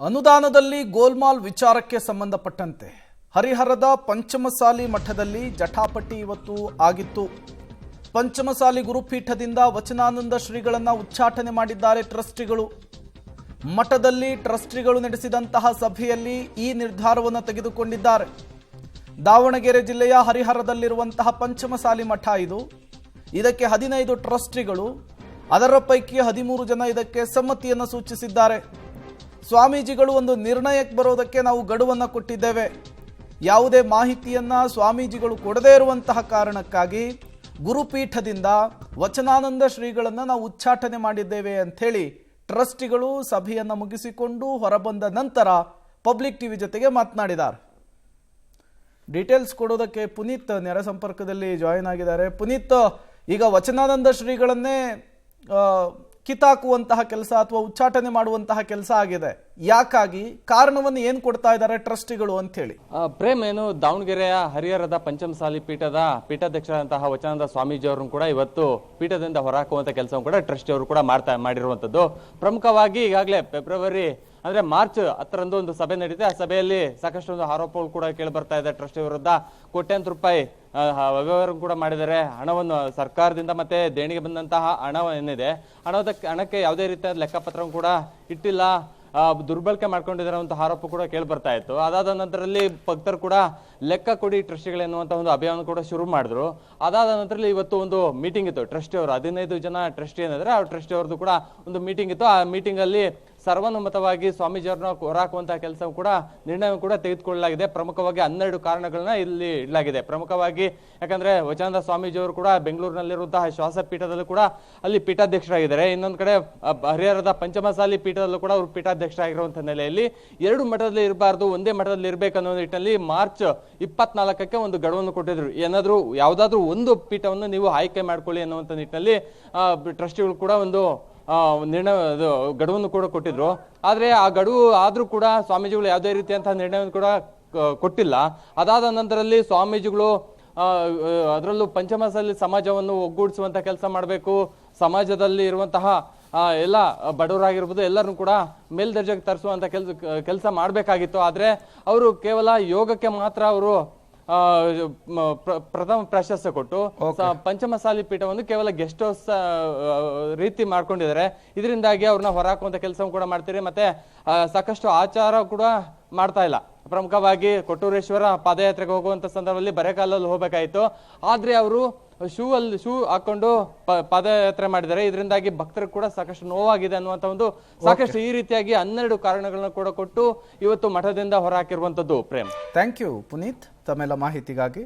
ಅನುದಾನದಲ್ಲಿ ಗೋಲ್ಮಾಲ್ ವಿಚಾರಕ್ಕೆ ಸಂಬಂಧಪಟ್ಟಂತೆ ಹರಿಹರದ ಪಂಚಮಸಾಲಿ ಮಠದಲ್ಲಿ ಜಟಾಪಟಿ ಇವತ್ತು ಆಗಿತ್ತು. ಪಂಚಮಸಾಲಿ ಗುರುಪೀಠದಿಂದ ವಚನಾನಂದ ಶ್ರೀಗಳನ್ನು ಉಚ್ಚಾಟನೆ ಮಾಡಿದ್ದಾರೆ ಟ್ರಸ್ಟಿಗಳು. ಮಠದಲ್ಲಿ ಟ್ರಸ್ಟಿಗಳು ನಡೆಸಿದಂತಹ ಸಭೆಯಲ್ಲಿ ಈ ನಿರ್ಧಾರವನ್ನು ತೆಗೆದುಕೊಂಡಿದ್ದಾರೆ. ದಾವಣಗೆರೆ ಜಿಲ್ಲೆಯ ಹರಿಹರದಲ್ಲಿರುವಂತಹ ಪಂಚಮಸಾಲಿ ಮಠ ಇದು. ಇದಕ್ಕೆ 15 ಟ್ರಸ್ಟಿಗಳು, ಅದರ ಪೈಕಿ 13 ಜನ ಇದಕ್ಕೆ ಸಮ್ಮತಿಯನ್ನು ಸೂಚಿಸಿದ್ದಾರೆ. ಸ್ವಾಮೀಜಿಗಳು ಒಂದು ನಿರ್ಣಯಕ್ಕೆ ಬರೋದಕ್ಕೆ ನಾವು ಗಡುವನ್ನು ಕೊಟ್ಟಿದ್ದೇವೆ. ಯಾವುದೇ ಮಾಹಿತಿಯನ್ನ ಸ್ವಾಮೀಜಿಗಳು ಕೊಡದೇ ಇರುವಂತಹ ಕಾರಣಕ್ಕಾಗಿ ಗುರುಪೀಠದಿಂದ ವಚನಾನಂದ ಶ್ರೀಗಳನ್ನು ನಾವು ಉಚ್ಚಾಟನೆ ಮಾಡಿದ್ದೇವೆ ಅಂಥೇಳಿ ಟ್ರಸ್ಟಿಗಳು ಸಭೆಯನ್ನು ಮುಗಿಸಿಕೊಂಡು ಹೊರಬಂದ ನಂತರ ಪಬ್ಲಿಕ್ ಟಿವಿ ಜೊತೆಗೆ ಮಾತನಾಡಿದ್ದಾರೆ. ಡೀಟೇಲ್ಸ್ ಕೊಡೋದಕ್ಕೆ ಪುನೀತ್ ನೇರ ಸಂಪರ್ಕದಲ್ಲಿ ಜಾಯಿನ್ ಆಗಿದ್ದಾರೆ. ಪುನೀತ್, ಈಗ ವಚನಾನಂದ ಶ್ರೀಗಳನ್ನೇ ಕಿತ್ತಾಕುವಂತಹ ಕೆಲಸ ಅಥವಾ ಉಚ್ಚಾಟನೆ ಮಾಡುವಂತಹ ಕೆಲಸ ಆಗಿದೆ. ಯಾಕಾಗಿ, ಕಾರಣವನ್ನು ಏನು ಕೊಡ್ತಾ ಇದ್ದಾರೆ ಟ್ರಸ್ಟಿಗಳು ಅಂತ ಹೇಳಿ? ಪ್ರೇಮ್, ಏನು ದಾವಣಗೆರೆಯ ಹರಿಹರದ ಪಂಚಮಸಾಲಿ ಪೀಠದ ಪೀಠಾಧ್ಯಕ್ಷರಾದಂತಹ ವಚನಾನಂದ ಸ್ವಾಮೀಜಿ ಅವರನ್ನು ಕೂಡ ಇವತ್ತು ಪೀಠದಿಂದ ಹೊರಹಾಕುವಂತ ಕೆಲಸವನ್ನು ಕೂಡ ಟ್ರಸ್ಟಿ ಅವರು ಕೂಡ ಮಾಡಿರುವಂತದ್ದು. ಪ್ರಮುಖವಾಗಿ ಈಗಾಗಲೇ ಮಾರ್ಚ್ 10ರಂದು ಒಂದು ಸಭೆ ನಡೀತೆ. ಆ ಸಭೆಯಲ್ಲಿ ಸಾಕಷ್ಟು ಒಂದು ಆರೋಪಗಳು ಕೂಡ ಕೇಳಿ ಬರ್ತಾ ಇದೆ. ಟ್ರಸ್ಟಿ ವಿರುದ್ಧ ಕೋಟ್ಯಾಂತರ ರೂಪಾಯಿ ಅವ್ಯವಹಾರ ಕೂಡ ಮಾಡಿದ್ದಾರೆ. ಹಣವನ್ನು ಸರ್ಕಾರದಿಂದ ಮತ್ತೆ ದೇಣಿಗೆ ಬಂದಂತಹ ಹಣ ಏನಿದೆ, ಹಣಕ್ಕೆ ಯಾವುದೇ ರೀತಿಯ ಲೆಕ್ಕಪತ್ರವನ್ನು ಕೂಡ ಇಟ್ಟಿಲ್ಲ, ದುರ್ಬಳಕೆ ಮಾಡ್ಕೊಂಡಿದ್ದಾರೆ ಅಂತ ಆರೋಪ ಕೂಡ ಕೇಳಿ ಬರ್ತಾ ಇತ್ತು. ಅದಾದ ನಂತರದಲ್ಲಿ ಭಕ್ತರು ಕೂಡ ಲೆಕ್ಕ ಕೊಡಿ ಟ್ರಸ್ಟಿಗಳು ಎನ್ನುವಂತ ಒಂದು ಅಭಿಯಾನ ಕೂಡ ಶುರು ಮಾಡಿದ್ರು. ಅದಾದ ನಂತರದಲ್ಲಿ ಇವತ್ತು ಒಂದು ಮೀಟಿಂಗ್ ಇತ್ತು. ಟ್ರಸ್ಟಿ ಅವರು 15 ಜನ ಟ್ರಸ್ಟಿ ಏನಿದ್ರೆ ಆ ಟ್ರಸ್ಟಿ ಅವ್ರದ್ದು ಕೂಡ ಒಂದು ಮೀಟಿಂಗ್ ಇತ್ತು. ಆ ಮೀಟಿಂಗ್ ಅಲ್ಲಿ ಸರ್ವಾನುಮತವಾಗಿ ಸ್ವಾಮೀಜಿಯವ್ರನ್ನ ಹೊರಹಾಕುವಂತಹ ಕೆಲಸ ಕೂಡ ನಿರ್ಣಯ ಕೂಡ ತೆಗೆದುಕೊಳ್ಳಲಾಗಿದೆ. ಪ್ರಮುಖವಾಗಿ 12 ಕಾರಣಗಳನ್ನ ಇಲ್ಲಿ ಇಡಲಾಗಿದೆ. ಪ್ರಮುಖವಾಗಿ ಯಾಕಂದ್ರೆ ವಚನಾನಂದ ಸ್ವಾಮೀಜಿಯವರು ಕೂಡ ಬೆಂಗಳೂರಿನಲ್ಲಿರುವಂತಹ ಶ್ವಾಸಪೀಠದಲ್ಲೂ ಕೂಡ ಅಲ್ಲಿ ಪೀಠಾಧ್ಯಕ್ಷರಾಗಿದ್ದಾರೆ. ಇನ್ನೊಂದು ಕಡೆ ಹರಿಹರದ ಪಂಚಮಸಾಲಿ ಪೀಠದಲ್ಲೂ ಕೂಡ ಅವರು ಪೀಠಾಧ್ಯಕ್ಷರಾಗಿರುವಂತಹ ನೆಲೆಯಲ್ಲಿ 2 ಮಠದಲ್ಲಿ ಇರಬಾರ್ದು, ಒಂದೇ ಮಠದಲ್ಲಿ ಇರಬೇಕನ್ನೋ ನಿಟ್ಟಿನಲ್ಲಿ ಮಾರ್ಚ್ 24ಕ್ಕೆ ಒಂದು ಗಡುವನ್ನು ಕೊಟ್ಟಿದ್ರು. ಏನಾದ್ರೂ ಯಾವ್ದಾದ್ರು ಒಂದು ಪೀಠವನ್ನು ನೀವು ಆಯ್ಕೆ ಮಾಡ್ಕೊಳ್ಳಿ ಅನ್ನುವಂಥ ನಿಟ್ಟಿನಲ್ಲಿ ಟ್ರಸ್ಟಿಗಳು ಕೂಡ ಒಂದು ಗಡುವನ್ನು ಕೂಡ ಕೊಟ್ಟಿದ್ರು. ಆದ್ರೆ ಆ ಗಡುವು ಆದ್ರೂ ಕೂಡ ಸ್ವಾಮೀಜಿಗಳು ಯಾವುದೇ ರೀತಿಯಂತಹ ನಿರ್ಣಯವನ್ನು ಕೂಡ ಕೊಟ್ಟಿಲ್ಲ. ಅದಾದ ನಂತರದಲ್ಲಿ ಸ್ವಾಮೀಜಿಗಳು ಅದರಲ್ಲೂ ಪಂಚಮಸಾಲಿ ಸಮಾಜವನ್ನು ಒಗ್ಗೂಡಿಸುವಂತ ಕೆಲಸ ಮಾಡಬೇಕು, ಸಮಾಜದಲ್ಲಿ ಇರುವಂತಹ ಎಲ್ಲ ಬಡವರಾಗಿರ್ಬೋದು ಎಲ್ಲರನ್ನು ಕೂಡ ಮೇಲ್ದರ್ಜೆಗೆ ತರಿಸುವಂತ ಕೆಲಸ ಮಾಡಬೇಕಾಗಿತ್ತು. ಆದ್ರೆ ಅವರು ಕೇವಲ ಯೋಗಕ್ಕೆ ಮಾತ್ರ ಅವರು ಪ್ರಥಮ ಪ್ರಾಶಸ್ತ್ಯ ಕೊಟ್ಟು ಪಂಚಮಸಾಲಿ ಪೀಠವನ್ನು ಕೇವಲ ಗೆಸ್ಟ್ ಹೌಸ್ ರೀತಿ ಮಾಡ್ಕೊಂಡಿದ್ದಾರೆ. ಇದರಿಂದಾಗಿ ಅವ್ರನ್ನ ಹೊರಹಾಕುವಂತ ಕೆಲಸ ಕೂಡ ಮಾಡ್ತೀರಿ, ಮತ್ತೆ ಸಾಕಷ್ಟು ಆಚಾರ ಕೂಡ ಮಾಡ್ತಾ ಇಲ್ಲ. ಪ್ರಮುಖವಾಗಿ ಕೊಟ್ಟೂರೇಶ್ವರ ಪಾದಯಾತ್ರೆಗೆ ಹೋಗುವಂತ ಸಂದರ್ಭದಲ್ಲಿ ಬರೆಗಾಲಲ್ಲಿ ಹೋಗ್ಬೇಕಾಯ್ತು. ಆದ್ರೆ ಅವರು ಶೂ ಹಾಕೊಂಡು ಪಾದಯಾತ್ರೆ ಮಾಡಿದ್ದಾರೆ. ಇದರಿಂದಾಗಿ ಭಕ್ತರಿಗೆ ಕೂಡ ಸಾಕಷ್ಟು ನೋವಾಗಿದೆ ಅನ್ನುವಂತ ಒಂದು ಸಾಕಷ್ಟು ಈ ರೀತಿಯಾಗಿ 12 ಕಾರಣಗಳನ್ನ ಕೂಡ ಕೊಟ್ಟು ಇವತ್ತು ಮಠದಿಂದ ಹೊರಹಾಕಿರುವಂತದ್ದು. ಪ್ರೇಮ್, ಥ್ಯಾಂಕ್ ಯು ಪುನೀತ್ ತಮ್ಮೆಲ್ಲ ಮಾಹಿತಿಗಾಗಿ.